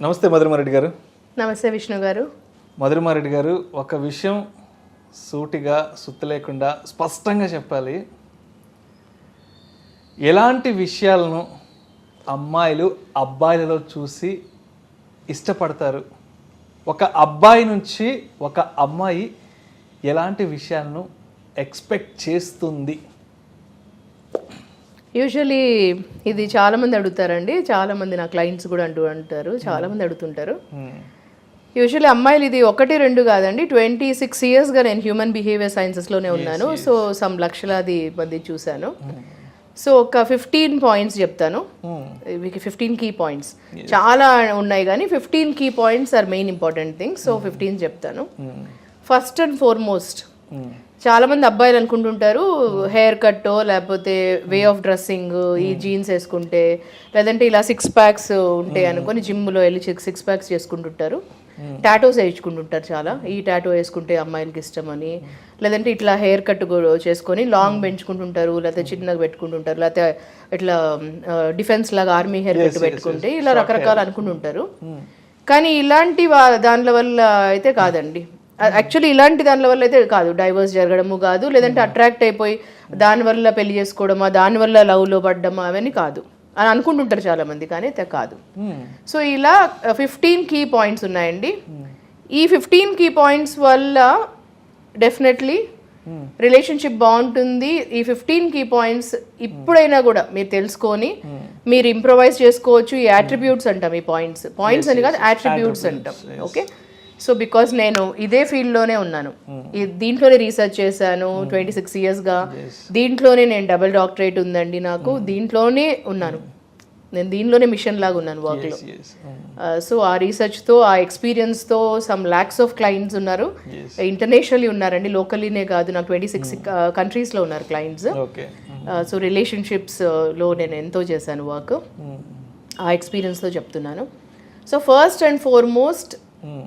నమస్తే మధురిమారెడ్డి గారు. నమస్తే విష్ణు గారు. మధురిమారెడ్డి గారు, ఒక విషయం సూటిగా సుత్తి లేకుండా స్పష్టంగా చెప్పాలి. ఎలాంటి విషయాలను అమ్మాయిలు అబ్బాయిలలో చూసి ఇష్టపడతారు? ఒక అబ్బాయి నుంచి ఒక అమ్మాయి ఎలాంటి విషయాలను ఎక్స్పెక్ట్ చేస్తుంది? యూజువలీ ఇది చాలామంది అడుగుతారండి, చాలామంది నా క్లయింట్స్ కూడా అంటారు, చాలామంది అడుగుతుంటారు. యూజువల్లీ అమ్మాయిలు ఇది 1-2 కాదండి, 26 yearsగా నేను హ్యూమన్ బిహేవియర్ సైన్సెస్లోనే ఉన్నాను. సో సమ్ లక్షలాది మంది చూశాను. సో ఒక 15 పాయింట్స్ చెప్తాను, 15 కీ పాయింట్స్. చాలా ఉన్నాయి కానీ 15 key points are main important things. So 15 చెప్తాను. ఫస్ట్ అండ్ ఫార్మోస్ట్, చాలా మంది అబ్బాయిలు అనుకుంటుంటారు హెయిర్ కట్టో లేకపోతే వే ఆఫ్ డ్రెస్సింగ్, ఈ జీన్స్ వేసుకుంటే లేదంటే ఇలా 6 packs ఉంటాయి అనుకొని జిమ్లో వెళ్ళి 6 packs చేసుకుంటుంటారు. టాటోస్ వేయించుకుంటుంటారు చాలా, ఈ టాటో వేసుకుంటే అమ్మాయిలకి ఇష్టం అని. లేదంటే ఇట్లా హెయిర్ కట్ చేసుకొని లాంగ్ పెంచుకుంటుంటారు, లేకపోతే చిన్నగా పెట్టుకుంటుంటారు, లేకపోతే ఇట్లా డిఫెన్స్ లాగా ఆర్మీ హెయిర్ కట్ పెట్టుకుంటే ఇలా రకరకాలు అనుకుంటుంటారు. కానీ ఇలాంటి దానిల వల్ల అయితే కాదండి. యాక్చువల్లీ ఇలాంటి దాని వల్ల అయితే కాదు, డైవర్స్ జరగడము కాదు, లేదంటే అట్రాక్ట్ అయిపోయి దానివల్ల పెళ్లి చేసుకోవడమా, దానివల్ల లవ్లో పడ్డమా, అవన్నీ కాదు అని అనుకుంటుంటారు చాలా మంది, కానీ అయితే కాదు. సో ఇలా 15 కీ పాయింట్స్ ఉన్నాయండి. ఈ 15 కీ పాయింట్స్ వల్ల డెఫినెట్లీ రిలేషన్షిప్ బాగుంటుంది. ఈ 15 కీ పాయింట్స్ ఇప్పుడైనా కూడా మీరు తెలుసుకొని మీరు ఇంప్రొవైజ్ చేసుకోవచ్చు. ఈ యాట్రిబ్యూట్స్ అంటాం, ఈ పాయింట్స్ అని కాదు, యాట్రిబ్యూట్స్ అంటాం. ఓకే, సో బికాస్ నేను ఇదే ఫీల్డ్లోనే ఉన్నాను, దీంట్లోనే రీసెర్చ్ చేశాను 26 yearsగా. దీంట్లోనే నేను డబుల్ డాక్టరేట్ ఉందండి నాకు, దీంట్లోనే ఉన్నాను నేను, దీంట్లోనే మిషన్ లాగా ఉన్నాను వర్క్లో. సో ఆ రీసెర్చ్తో, ఆ ఎక్స్పీరియన్స్తో సమ్ ల్యాక్స్ ఆఫ్ క్లయింట్స్ ఉన్నారు, ఇంటర్నేషనల్లీ ఉన్నారండి, లోకల్లీనే కాదు. నాకు 26 countriesలో ఉన్నారు క్లయింట్స్. సో రిలేషన్షిప్స్లో నేను ఎంతో చేశాను వర్క్, ఆ ఎక్స్పీరియన్స్తో చెప్తున్నాను. So first and foremost,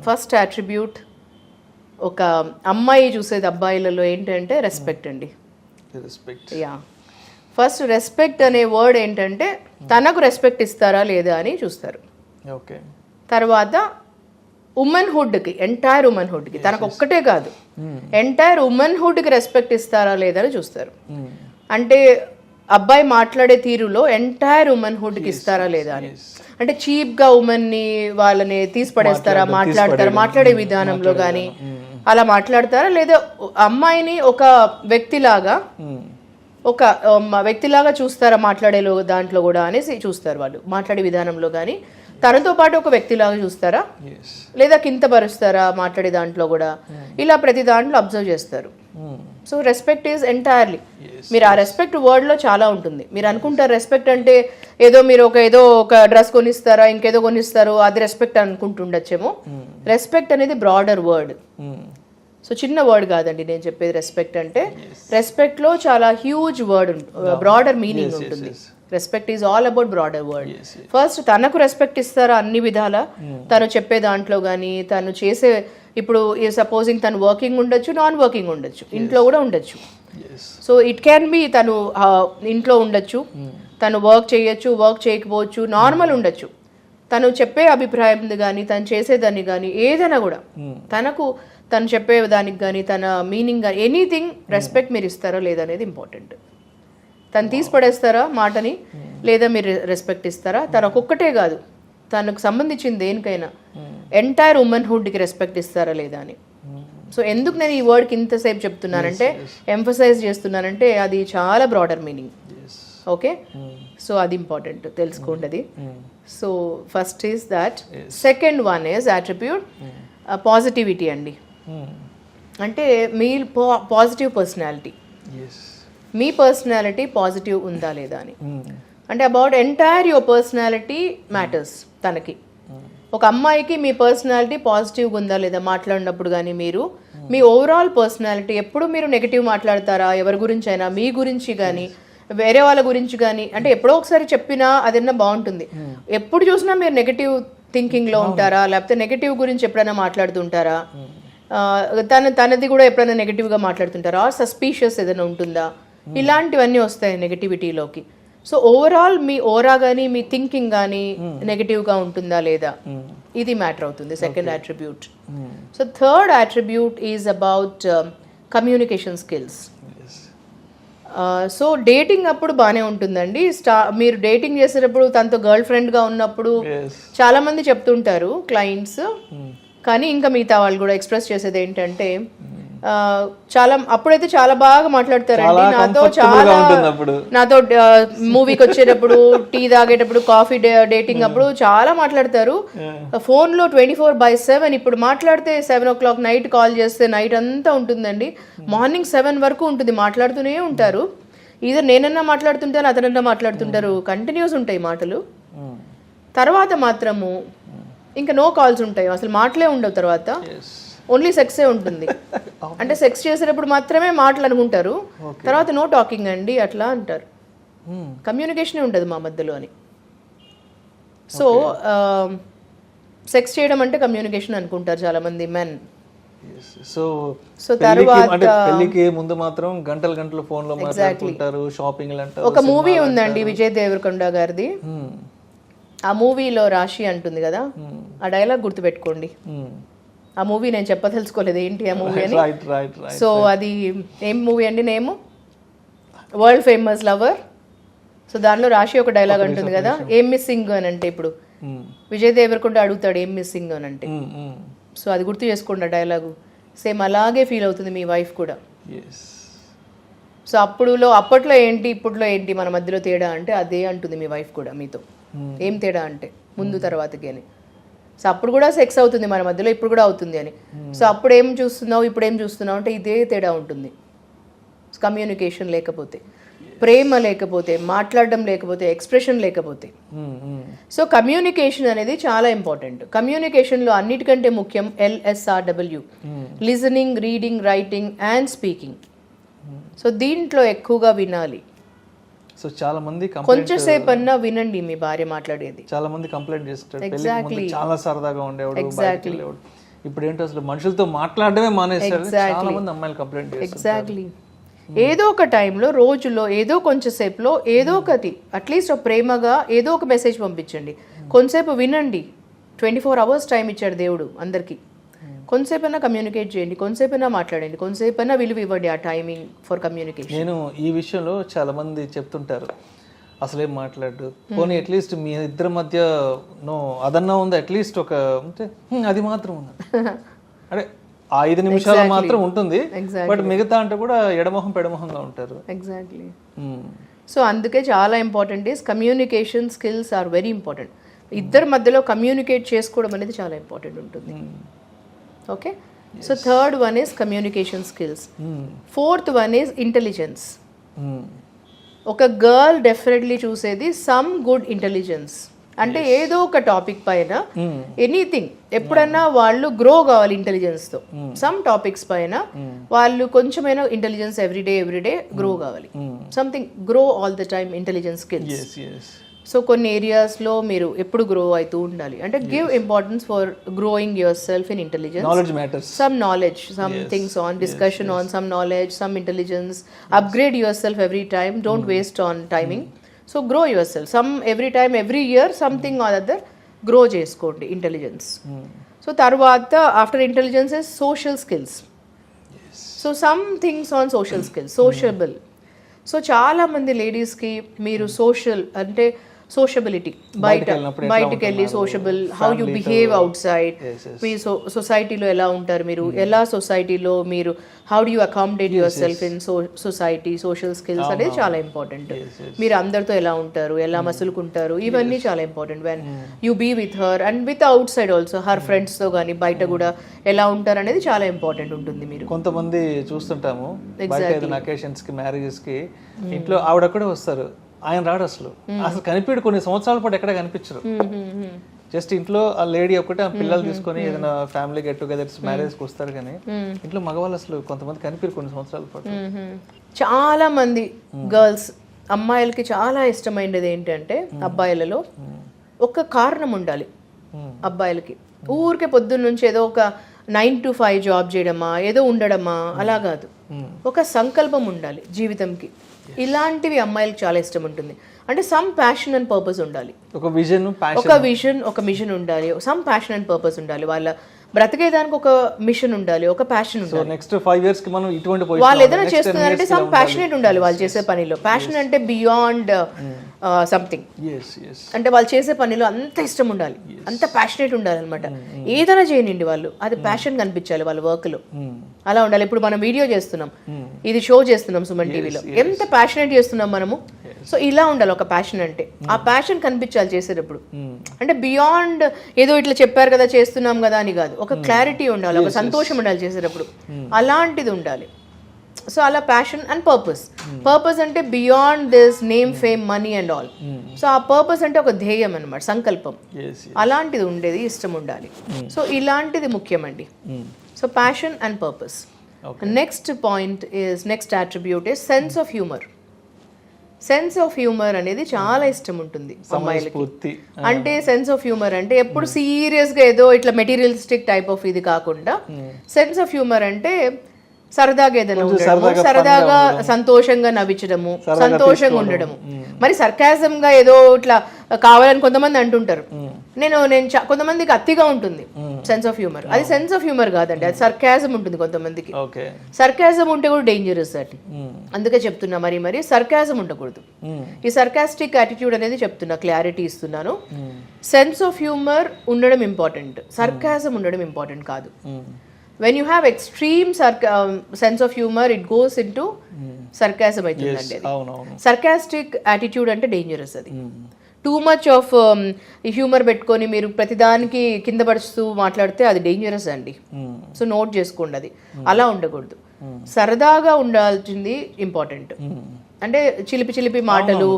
first attribute ఒక అమ్మాయి చూసేది అబ్బాయిలలో ఏంటంటే రెస్పెక్ట్ అండి. యా, ఫస్ట్ రెస్పెక్ట్ అనే వర్డ్ ఏంటంటే తనకు రెస్పెక్ట్ ఇస్తారా లేదా అని చూస్తారు. తర్వాత ఉమెన్హుడ్కి, ఎంటైర్ ఉమెన్హుడ్కి, తనకు ఒక్కటే కాదు ఎంటైర్ ఉమెన్హుడ్కి రెస్పెక్ట్ ఇస్తారా లేదా అని చూస్తారు. అంటే అబ్బాయి మాట్లాడే తీరులో ఎంటైర్ ఉమెన్హుడ్కి ఇస్తారా లేదా అని. అంటే చీప్గా ఉమెన్ని వాళ్ళని తీసి పడేస్తారా, మాట్లాడే విధానంలో కానీ అలా మాట్లాడతారా, లేదా అమ్మాయిని ఒక వ్యక్తిలాగా చూస్తారా మాట్లాడే దాంట్లో కూడా అనేసి చూస్తారు వాళ్ళు, మాట్లాడే విధానంలో కానీ. తనతో పాటు ఒక వ్యక్తిలాగా చూస్తారా, లేదా కించపరుస్తారా మాట్లాడే దాంట్లో కూడా, ఇలా ప్రతి దాంట్లో అబ్జర్వ్ చేస్తారు. సో రెస్పెక్ట్ ఈజ్ ఎంటైర్లీ, మీరు ఆ రెస్పెక్ట్ వర్డ్లో చాలా ఉంటుంది. మీరు అనుకుంటారు రెస్పెక్ట్ అంటే ఏదో మీరు ఏదో ఒక డ్రెస్ కొనిస్తారా, ఇంకేదో కొనిస్తారు, అది రెస్పెక్ట్ అనుకుంటుండొచ్చేమో. రెస్పెక్ట్ అనేది బ్రాడర్ వర్డ్, సో చిన్న వర్డ్ కాదండి నేను చెప్పేది. రెస్పెక్ట్ అంటే రెస్పెక్ట్లో చాలా హ్యూజ్ వర్డ్, బ్రాడర్ మీనింగ్ ఉంటుంది. Respect is all about broader word. First తనకు రెస్పెక్ట్ ఇస్తారా అన్ని విధాల, తను చెప్పే దాంట్లో కానీ, తను చేసే, ఇప్పుడు సపోజింగ్ తను వర్కింగ్ ఉండొచ్చు, నాన్ వర్కింగ్ ఉండొచ్చు, ఇంట్లో కూడా ఉండొచ్చు. సో ఇట్ క్యాన్ బి తను ఇంట్లో ఉండొచ్చు, తను వర్క్ చేయొచ్చు, వర్క్ చేయకపోవచ్చు, నార్మల్ ఉండొచ్చు. తను చెప్పే అభిప్రాయం కానీ, తను చేసేదాన్ని కానీ, ఏదైనా కూడా తను చెప్పే దానికి కానీ, తన మీనింగ్ కానీ, ఎనీథింగ్ రెస్పెక్ట్ మీరు ఇస్తారా లేదా అనేది ఇంపార్టెంట్. తను తీసి పడేస్తారా మాటని, లేదా మీరు రెస్పెక్ట్ ఇస్తారా. తను ఒక్కొక్కటే కాదు, తనకు సంబంధించిన దేనికైనా ఎంటైర్ ఉమెన్హుడ్కి రెస్పెక్ట్ ఇస్తారా లేదా అని. సో ఎందుకు నేను ఈ వర్డ్కి ఇంతసేపు చెప్తున్నానంటే, ఎంఫసైజ్ చేస్తున్నానంటే అది చాలా బ్రాడర్ మీనింగ్. ఓకే, సో అది ఇంపార్టెంట్ తెలుసుకోండి అది. So first is that. Second one is attribute positivity అండి. అంటే మీ పాజిటివ్ పర్సనాలిటీ, మీ పర్సనాలిటీ పాజిటివ్ ఉందా లేదా అని. అంటే about entire your personality matters తనకి. ఒక అమ్మాయికి మీ పర్సనాలిటీ పాజిటివ్గా ఉందా లేదా మాట్లాడినప్పుడు కానీ, మీరు మీ ఓవరాల్ పర్సనాలిటీ, ఎప్పుడు మీరు నెగిటివ్ మాట్లాడతారా ఎవరి గురించి అయినా, మీ గురించి కానీ వేరే వాళ్ళ గురించి కానీ, అంటే ఎప్పుడో ఒకసారి చెప్పినా అదన్నా బాగుంటుంది. ఎప్పుడు చూసినా మీరు నెగిటివ్ థింకింగ్లో ఉంటారా, లేకపోతే నెగిటివ్ గురించి ఎప్పుడైనా మాట్లాడుతుంటారా, తనది కూడా ఎప్పుడైనా నెగిటివ్గా మాట్లాడుతుంటారా, సస్పీషియస్ ఏదైనా ఉంటుందా, ఇలాంటివన్నీ వస్తాయి నెగిటివిటీలోకి. సో ఓవరాల్ మీ ఓరా కానీ మీ థింకింగ్ కానీ నెగిటివ్గా ఉంటుందా లేదా, ఇది మ్యాటర్ అవుతుంది second attribute. So third attribute is about communication skills. So dating అప్పుడు బాగానే ఉంటుందండి. మీరు డేటింగ్ చేసేటప్పుడు తనతో గర్ల్ ఫ్రెండ్గా ఉన్నప్పుడు చాలా మంది చెప్తుంటారు క్లయింట్స్, కానీ ఇంకా మిగతా వాళ్ళు కూడా ఎక్స్ప్రెస్ చేసేది ఏంటంటే చాలా అప్పుడైతే చాలా బాగా మాట్లాడతారండి నాతో మూవీకి వచ్చేటప్పుడు, టీ తాగేటప్పుడు, కాఫీ డేటింగ్ అప్పుడు చాలా మాట్లాడతారు. ఫోన్లో 24/7. ఇప్పుడు మాట్లాడితే 7 o'clock నైట్ కాల్ చేస్తే నైట్ అంతా ఉంటుందండి, మార్నింగ్ 7 వరకు ఉంటుంది, మాట్లాడుతూనే ఉంటారు. ఇదే నేనన్నా మాట్లాడుతుంటాను, అతనన్నా మాట్లాడుతుంటారు, కంటిన్యూస్ ఉంటాయి మాటలు. తర్వాత మాత్రము ఇంకా నో కాల్స్ ఉంటాయి, అసలు మాటలే ఉండవు. తర్వాత ఓన్లీ సెక్సే ఉంటుంది. అంటే సెక్స్ చేసేటప్పుడు మాత్రమే మాటలు అనుకుంటారు, తర్వాత నో టాకింగ్ అండి అట్లా అంటారు. కమ్యూనికేషనే ఉంటుంది మా మధ్యలో అని. సో సెక్స్ చేయడం అంటే కమ్యూనికేషన్ అనుకుంటారు చాలా మంది మెన్. సో తర్వాత పెళ్లికి ముందు మాత్రం గంటలు గంటలు ఫోన్ లో మాట్లాడుకుంటారు, షాపింగ్ అంటారు. ఒక మూవీ ఉందండి విజయ్ దేవరకొండ గారిది, ఆ మూవీలో రాశి అంటుంది కదా, ఆ డైలాగ్ గుర్తుపెట్టుకోండి. ఆ మూవీ నేను చెప్పదలుచుకోలేదు ఏంటి ఆ మూవీ అని. సో అది ఏం మూవీ అండి? నేము వరల్డ్ ఫేమస్ లవర్. సో దానిలో రాశి ఒక డైలాగ్ అంటుంది కదా, ఏం మిస్సింగ్ అని అంటే, ఇప్పుడు విజయ్ దేవరకొండ అడుగుతాడు ఏం మిస్సింగ్ అని అంటే, సో అది గుర్తు చేసుకోండి ఆ డైలాగు. సేమ్ అలాగే ఫీల్ అవుతుంది మీ వైఫ్ కూడా. సో అప్పట్లో ఏంటి ఇప్పట్లో ఏంటి మన మధ్యలో తేడా అంటే అదే అంటుంది మీ వైఫ్ కూడా మీతో. ఏం తేడా అంటే ముందు తర్వాతకి అని. సో అప్పుడు కూడా సెక్స్ అవుతుంది మన మధ్యలో, ఇప్పుడు కూడా అవుతుంది అని. సో అప్పుడు ఏం చూస్తున్నావు, ఇప్పుడు ఏం చూస్తున్నావు అంటే ఇదే తేడా ఉంటుంది. కమ్యూనికేషన్ లేకపోతే, ప్రేమ లేకపోతే, మాట్లాడడం లేకపోతే, ఎక్స్ప్రెషన్ లేకపోతే. సో కమ్యూనికేషన్ అనేది చాలా ఇంపార్టెంట్. కమ్యూనికేషన్లో అన్నిటికంటే ముఖ్యం LSRW, listening, reading, writing and speaking. So దీంట్లో ఎక్కువగా వినాలి. సో చాలా మంది కొంచెం సేపు అన్నా వినండి మీ భార్య మాట్లాడేది. చాలా మంది కంప్లైంట్ చేస్తారు, చాలా సరదాగా ఉండేవాడు, ఇప్పుడు ఏంటో అసలు మనుషులతో మాట్లాడడమే మానేస్తారు. చాలా మంది అమ్మాయిలు కంప్లైంట్ చేస్తారు. ఎగ్జాక్ట్లీ. ఏదో ఒక టైంలో, రోజులో ఏదో కొంచెం సేపులో ఏదో ఒకటి అట్లీస్ట్ ఒక ప్రేమగా ఏదో ఒక మెసేజ్ పంపించండి. కొంతసేపు వినండి. 24 hours టైం ఇచ్చాడు దేవుడు అందరికీ. కొంతసేపైనా కమ్యూనికేట్ చేయండి, కొంతసేపైనా మాట్లాడండి, కొంతసేపైనా విలువ ఇవ్వండి ఆ టైమింగ్ ఫర్ కమ్యూనికేషన్. నేను ఈ విషయంలో చాలా మంది చెప్తుంటారు అసలేం మాట్లాడు, పోనీ అట్లీస్ట్ మీ ఇద్దరి మధ్య అదన్నా ఉంది, అట్లీస్ట్ ఒక అది మాత్రం ఉంది అంటే 5 నిమిషాలు మాత్రం ఉంటుంది, బట్ మిగతా అంటే కూడా ఎడమొహం పెడమొహంగా ఉంటారు. ఎగ్జాక్ట్లీ. సో అందుకే చాలా important is communication skills are very important. ఇద్దరి మధ్యలో కమ్యూనికేట్ చేసుకోవడం అనేది చాలా ఇంపార్టెంట్ ఉంటుంది. Okay. So third one is communication skills. Fourth one is intelligence. ఒక గర్ల్ డెఫినెట్లీ చూసేది సమ్ గుడ్ ఇంటెలిజెన్స్. అంటే ఏదో ఒక టాపిక్ పైన ఎనీథింగ్ ఎప్పుడన్నా వాళ్ళు గ్రో కావాలి ఇంటెలిజెన్స్తో. సమ్ టాపిక్స్ పైన వాళ్ళు కొంచెమైనా ఇంటెలిజెన్స్ ఎవ్రీడే గ్రో కావాలి. Something grow all the time intelligence skills. So కొన్ని ఏరియాస్లో మీరు ఎప్పుడు గ్రో అవుతూ ఉండాలి. అంటే give importance for growing your self in intelligence. Some knowledge, some things on discussion on some knowledge, some intelligence. Upgrade your self every time, don't waste on timing. So grow your self some every time, every year something or other grow చేసుకోండి intelligence. So తర్వాత after intelligence is social skills. So some things on social skills, sociable. So చాలామంది లేడీస్కి మీరు social అంటే sociability, బయటకు వెళ్ళి sociable, how you behave outside, మీ సొసైటీలో ఎలా ఉంటారు మీరు, ఎలా సొసైటీలో మీరు how do you accommodate yourself in society, social skills అనేది చాలా ఇంపార్టెంట్. మీరు అందరితో ఎలా ఉంటారు, ఎలా మసులుకుంటారు, ఇవన్నీ చాలా important. When you be with her and with outside also, her ఫ్రెండ్స్తో కానీ బయట కూడా ఎలా ఉంటారు అనేది చాలా ఇంపార్టెంట్ ఉంటుంది. మీరు కొంతమంది చూస్తుంటాము అకేషన్స్ కి, మ్యారేజెస్ కి ఇంట్లో ఆవిడ కూడా వస్తారు, ఆయన రాడు, అసలు కనిపించడు, కొన్ని సంవత్సరాల పాటు ఎక్కడ కనిపించరు. జస్ట్ ఇంట్లో ఆ లేడీ ఒకటి ఆ పిల్లలు తీసుకొని ఏదైనా ఫ్యామిలీ గెట్ టుగెదర్స్ మ్యారేజ్కి వస్తారు, కానీ ఇంట్లో మగవాళ్ళు అసలు కొంతమంది కనిపించరు కొన్ని సంవత్సరాల పాటు. చాలా మంది గర్ల్స్, అమ్మాయిలకి చాలా ఇష్టమైనది ఏంటంటే అబ్బాయిలలో ఒక కారణం ఉండాలి. అబ్బాయిలకి ఊరికే పొద్దున్న నుంచి ఏదో ఒక 9 to 5 జాబ్ చేయడమా, ఏదో ఉండడమా, అలా కాదు. ఒక సంకల్పం ఉండాలి జీవితంకి. ఇలాంటివి అమ్మాయిలకు చాలా ఇష్టం ఉంటుంది. అంటే సమ్ ప్యాషన్ అండ్ పర్పస్ ఉండాలి, ఒక విజన్ ఒక మిషన్ ఉండాలి, సమ్ ప్యాషన్ అండ్ పర్పస్ ఉండాలి. వాళ్ళ బ్రతికేదానికి ఒక మిషన్ ఉండాలి, ఒక ప్యాషన్ ఉండాలి. నెక్స్ట్ 5 years కి మనం ఇటువంటి వాళ్ళు ఏదైనా చేస్తున్నారంటే సమ్ ప్యాషనేట్ ఉండాలి వాళ్ళు చేసే పనిలో. ప్యాషన్ అంటే బియాండ్ సంథింగ్, అంటే వాళ్ళు చేసే పనిలో అంత ఇష్టం ఉండాలి, అంత ప్యాషనేట్ ఉండాలి అనమాట. ఏదైనా చేయనండి వాళ్ళు, అది ప్యాషన్ కనిపించాలి వాళ్ళ వర్క్ లో, అలా ఉండాలి. ఇప్పుడు మనం వీడియో చేస్తున్నాం, ఇది షో చేస్తున్నాం సుమన్ టీవీలో, ఎంత ప్యాషనేట్ చేస్తున్నాం మనము. సో ఇలా ఉండాలి ఒక ప్యాషన్ అంటే, ఆ ప్యాషన్ కనిపించాలి చేసేటప్పుడు. అంటే బియాండ్ ఏదో ఇట్లా చెప్పారు కదా చేస్తున్నాం కదా అని కాదు, ఒక క్లారిటీ ఉండాలి, ఒక సంతోషం ఉండాలి చేసేటప్పుడు, అలాంటిది ఉండాలి. సో అలా ప్యాషన్ అండ్ పర్పస్ అంటే beyond this name fame money and all. So ఆ పర్పస్ అంటే ఒక ధ్యేయం అనమాట, సంకల్పం, అలాంటిది ఉండేది, ఇష్టం ఉండాలి. సో ఇలాంటిది ముఖ్యమండి. So passion and purpose. Next point is, next attribute is sense of humour. Sense of humour అనేది చాలా ఇష్టం ఉంటుంది అమ్మాయిలకి. అంటే సెన్స్ ఆఫ్ హ్యూమర్ అంటే ఎప్పుడు సీరియస్ గా ఏదో ఇట్లా మెటీరియలిస్టిక్ టైప్ ఆఫ్ ఇది కాకుండా, సెన్స్ ఆఫ్ హ్యూమర్ అంటే సరదాగా ఏదైనా ఉండడము, సరదాగా సంతోషంగా నవ్వించడము, సంతోషంగా ఉండడము. మరి సర్కాజం గా ఏదో ఇట్లా కావాలని కొంతమంది అంటుంటారు. నేను కొంతమందికి అతిగా ఉంటుంది సెన్స్ ఆఫ్ హ్యూమర్, అది సెన్స్ ఆఫ్ హ్యూమర్ కాదండి, అది సర్కాజం ఉంటుంది కొంతమందికి. సర్కాజం ఉంటే కూడా డేంజరస్ అది, అందుకే చెప్తున్నా మరి సర్కాజం ఉండకూడదు. ఈ సర్కాస్టిక్ యాటిట్యూడ్ అనేది చెప్తున్నా, క్లారిటీ ఇస్తున్నాను. సెన్స్ ఆఫ్ హ్యూమర్ ఉండడం ఇంపార్టెంట్, సర్కాజం ఉండడం ఇంపార్టెంట్ కాదు. When you have extreme sense of humor, it goes into sarcasm అవుతుందండి. సర్కాస్టిక్ యాటిట్యూడ్ అంటే డేంజరస్ అది. టూ మచ్ ఆఫ్ హ్యూమర్ పెట్టుకొని మీరు ప్రతిదానికి కింద పడుస్తూ మాట్లాడితే అది డేంజరస్ అండి. సో నోట్ చేసుకోండి, అది అలా ఉండకూడదు. సరదాగా ఉండాల్సింది ఇంపార్టెంట్. అంటే చిలిపి మాటలు,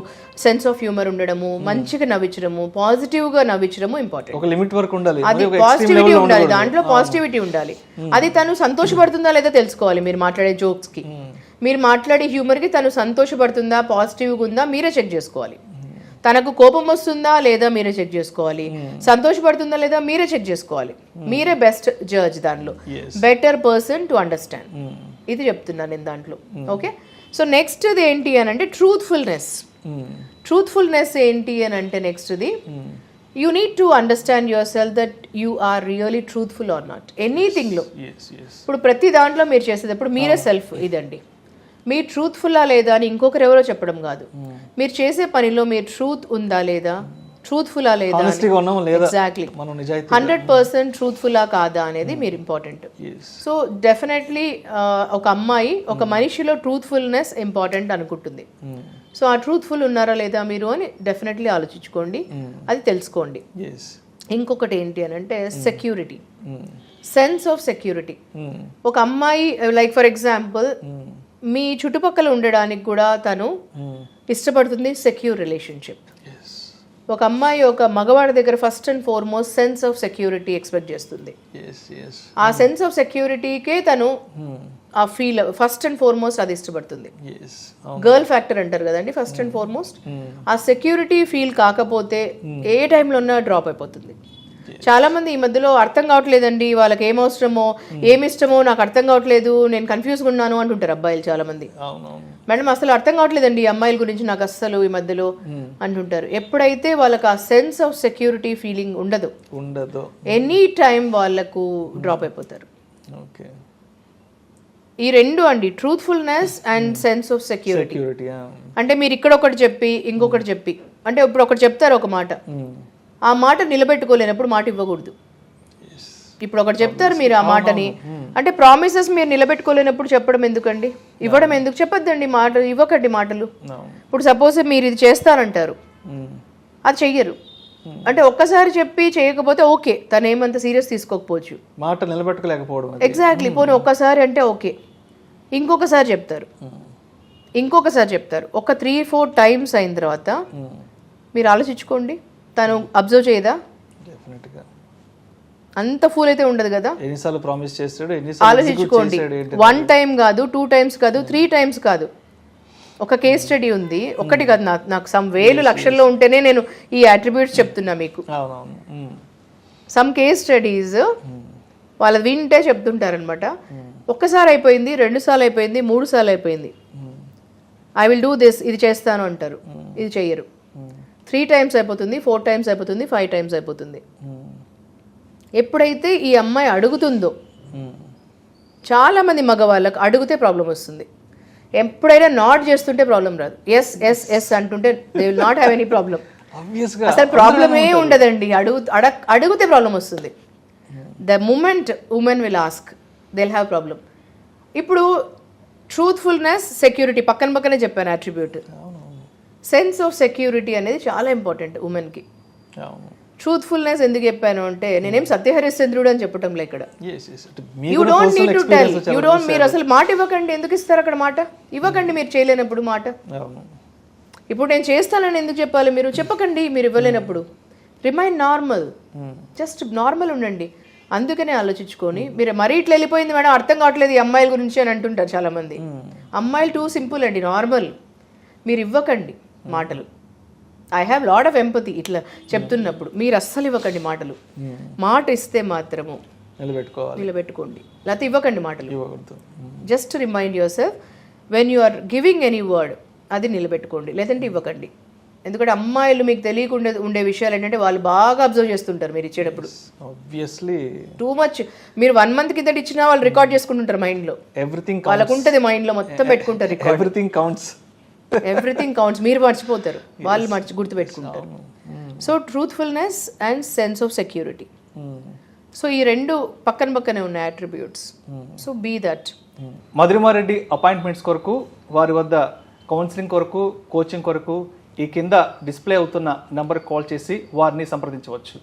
సెన్స్ ఆఫ్ హ్యూమర్ ఉండడము, మంచిగా నవ్వించడము, పాజిటివ్ గా నవ్వించడము ఇంపార్టెంట్. ఒక లిమిట్ వరకు ఉండాలి, అది పాజిటివిటీ ఉండాలి, దాంట్లో పాజిటివిటీ ఉండాలి. అది తను సంతోషపడుతుందా లేదా తెలుసుకోవాలి. మీరు మాట్లాడే జోక్స్ కి, మీరు మాట్లాడే హ్యూమర్ కి తను సంతోషపడుతుందా, పాజిటివ్గా ఉందా మీరే చెక్ చేసుకోవాలి. తనకు కోపం వస్తుందా లేదా మీరే చెక్ చేసుకోవాలి, సంతోషపడుతుందా లేదా మీరే చెక్ చేసుకోవాలి. మీరే బెస్ట్ జడ్జ్ దానిలో, బెటర్ పర్సన్ టు అండర్స్టాండ్. ఇది చెప్తున్నాను నేను దాంట్లో. ఓకే, సో నెక్స్ట్ ఇది ఏంటి అని అంటే ట్రూత్ఫుల్నెస్. ట్రూత్ఫుల్నెస్ ఏంటి అని అంటే నెక్స్ట్ది, you need to understand yourself that you are really truthful or not ఎనీథింగ్లో. ఇప్పుడు ప్రతి దాంట్లో మీరు చేసేటప్పుడు మీరే సెల్ఫ్ ఇదండి, మీరు ట్రూత్ఫుల్లా లేదా అని ఇంకొకరు ఎవరో చెప్పడం కాదు. మీరు చేసే పనిలో మీరు ట్రూత్ ఉందా లేదా, ట్రూత్ఫుల్లా లేదా, ఎగ్జాక్ట్లీ 100% ట్రూత్ఫుల్లా కాదా అనేది మీరు ఇంపార్టెంట్. సో డెఫినెట్లీ ఒక అమ్మాయి ఒక మనిషిలో ట్రూత్ఫుల్నెస్ ఇంపార్టెంట్ అనుకుంటుంది. సో ఆ ట్రూత్ఫుల్ ఉన్నారా లేదా మీరు అని డెఫినెట్లీ ఆలోచించుకోండి, అది తెలుసుకోండి. ఇంకొకటి ఏంటి అని అంటే సెక్యూరిటీ, సెన్స్ ఆఫ్ సెక్యూరిటీ. ఒక అమ్మాయి లైక్ ఫర్ ఎగ్జాంపుల్ మీ చుట్టుపక్కల ఉండడానికి కూడా తను ఇష్టపడుతుంది సెక్యూర్ రిలేషన్షిప్. ఒక అమ్మాయి ఒక మగవాడి దగ్గర first and foremost sense of security expect చేస్తుంది. ఆ సెన్స్ ఆఫ్ సెక్యూరిటీకే తను ఆ ఫీల్ ఫస్ట్ అండ్ ఫార్మోస్ట్ అది ఇష్టపడుతుంది. గర్ల్ ఫ్యాక్టర్ అంటారు కదండి, ఫస్ట్ అండ్ ఫార్మోస్ట్ ఆ సెక్యూరిటీ ఫీల్ కాకపోతే ఏ టైంలో ఉన్నా డ్రాప్ అయిపోతుంది. చాలా మంది ఈ మధ్యలో అర్థం కావట్లేదండి, వాళ్ళకి ఏం అవసరమో ఏమి ఇష్టమో నాకు అర్థం కావట్లేదు, నేను కన్ఫ్యూజ్గా ఉన్నాను అంటుంటారు అబ్బాయిలు చాలా మంది. మేడం అసలు అర్థం కావట్లేదండి అమ్మాయిల గురించి నాకు అస్సలు ఈ మధ్యలో అంటుంటారు. ఎప్పుడైతే వాళ్ళకి ఆ సెన్స్ ఆఫ్ సెక్యూరిటీ ఫీలింగ్ ఉండదు, ఎనీ టైం వాళ్ళకు డ్రాప్ అయిపోతారు. ఈ రెండు అండి, truthfulness and sense of security. అంటే మీరు ఇక్కడ ఒకటి చెప్పి ఇంకొకటి చెప్పి, అంటే ఇప్పుడు ఒకటి చెప్తారు ఒక మాట, ఆ మాట నిలబెట్టుకోలేనప్పుడు మాట ఇవ్వకూడదు. ఇప్పుడు ఒకటి చెప్తారు మీరు ఆ మాటని, అంటే ప్రామిసెస్ మీరు నిలబెట్టుకోలేనప్పుడు చెప్పడం ఎందుకండి, ఇవ్వడం ఎందుకు, చెప్పొద్దండి మాట, ఇవ్వకండి మాటలు. ఇప్పుడు సపోజ్ మీరు ఇది చేస్తానంటారు, అది చెయ్యరు అంటే ఒక్కసారి చెప్పి చేయకపోతే ఓకే, తను ఏమంత సీరియస్ తీసుకోకపోవచ్చు, మాట నిలబెట్టుకోలేకపోవడం. ఎగ్జాక్ట్లీ, పోనీ ఒక్కసారి అంటే ఓకే, ఇంకొకసారి చెప్తారు, ఒక 3-4 టైమ్స్ అయిన తర్వాత మీరు ఆలోచించుకోండి, తను అబ్జర్వ్ చేయదా, అంత ఫూల్ అయితే ఉండదు కదా. ఎన్నిసార్లు ప్రామిస్ చేస్తాడు, ఆలోచించుకోండి. 1 టైం కాదు, 2 టైమ్స్ కాదు, 3 టైమ్స్ కాదు. ఒక కేస్ స్టడీ ఉంది, ఒకటి కాదు, నాకు సమ్ వేలు లక్షల్లో ఉంటేనే నేను ఈ అట్రిబ్యూట్స్ చెప్తున్నా మీకు. సమ్ కేస్ స్టడీస్ వాళ్ళ వింటే చెప్తుంటారనమాట. ఒక్కసారి అయిపోయింది, 2 సార్లు అయిపోయింది, 3 సార్లు అయిపోయింది. ఐ విల్ డూ దిస్, ఇది చేస్తాను అంటారు, ఇది చెయ్యరు. 3 times అయిపోతుంది, 4 times అయిపోతుంది, 5 times అయిపోతుంది. ఎప్పుడైతే ఈ అమ్మాయి అడుగుతుందో, చాలా మంది మగవాళ్ళకు అడిగితే ప్రాబ్లం వస్తుంది. ఎప్పుడైనా నాట్ చేస్తుంటే ప్రాబ్లం రాదు. ఎస్ ఎస్ ఎస్ అంటుంటే they will not have any problem. అసలు ప్రాబ్లమే ఉండదండి. అడిగితే ప్రాబ్లం వస్తుంది. The moment women will ask they will have problem. ఇప్పుడు ట్రూత్ఫుల్నెస్, సెక్యూరిటీ పక్కనే చెప్పాను అట్రిబ్యూట్. సెన్స్ ఆఫ్ సెక్యూరిటీ అనేది చాలా ఇంపార్టెంట్ ఉమెన్కి. ట్రూత్ఫుల్నెస్ ఎందుకు చెప్పాను అంటే, నేనేం సత్యహరిశ్చంద్రుడు అని చెప్పటం లే ఇక్కడ. You don't need to tell, you don't, మీరు అసలు మాట ఇవ్వకండి. ఎందుకు ఇస్తారు అక్కడ మాట? ఇవ్వకండి మీరు చేయలేనప్పుడు మాట. ఇప్పుడు నేను చేస్తానని ఎందుకు చెప్పాలి? మీరు చెప్పకండి మీరు ఇవ్వలేనప్పుడు. రిమైన్ నార్మల్, జస్ట్ నార్మల్ ఉండండి. అందుకనే ఆలోచించుకొని, మీరు మరీ ఇట్లా వెళ్ళిపోయింది మేడం అర్థం కావట్లేదు ఈ అమ్మాయిల గురించి అని అంటుంటారు చాలామంది. అమ్మాయిలు టూ సింపుల్ అండి, నార్మల్. మీరు ఇవ్వకండి మాటలు. I have lot of empathy ఇట్లా చెప్తున్నప్పుడు. మీరు అస్సలు ఇవ్వకండి మాటలు. మాట ఇస్తే మాత్రము నిలబెట్టుకోండి, లేకపోతే ఇవ్వకండి మాటలు. Just remind yourself when you are giving any word, అది నిలబెట్టుకోండి, లేదంటే ఇవ్వకండి. ఎందుకంటే అమ్మాయిలు మీకు తెలియకుండా ఉండే విషయాలు ఏంటంటే, వాళ్ళు బాగా అబ్జర్వ్ చేస్తుంటారు మీరు ఇచ్చేటప్పుడు. Too much. మీరు 1 month కింద ఇచ్చినా వాళ్ళు రికార్డ్ చేసుకుంటుంటారు మైండ్లో. వాళ్ళకు ఉంటుంది మైండ్లో మొత్తం పెట్టుకుంటారు. Everything counts. మీరు మర్చిపోతారు, వాళ్ళు గుర్తుపెట్టుకుంటారు. So truthfulness and sense of security. So ఈ 2 పక్కనే ఉన్నాయి attributes. So be that. Madhurima Reddy appointments కొరకు, వారి వద్ద కౌన్సిలింగ్ కొరకు, కోచింగ్ కొరకు ఈ కింద డిస్ప్లే అవుతున్న నంబర్కి కాల్ చేసి వారిని సంప్రదించవచ్చు.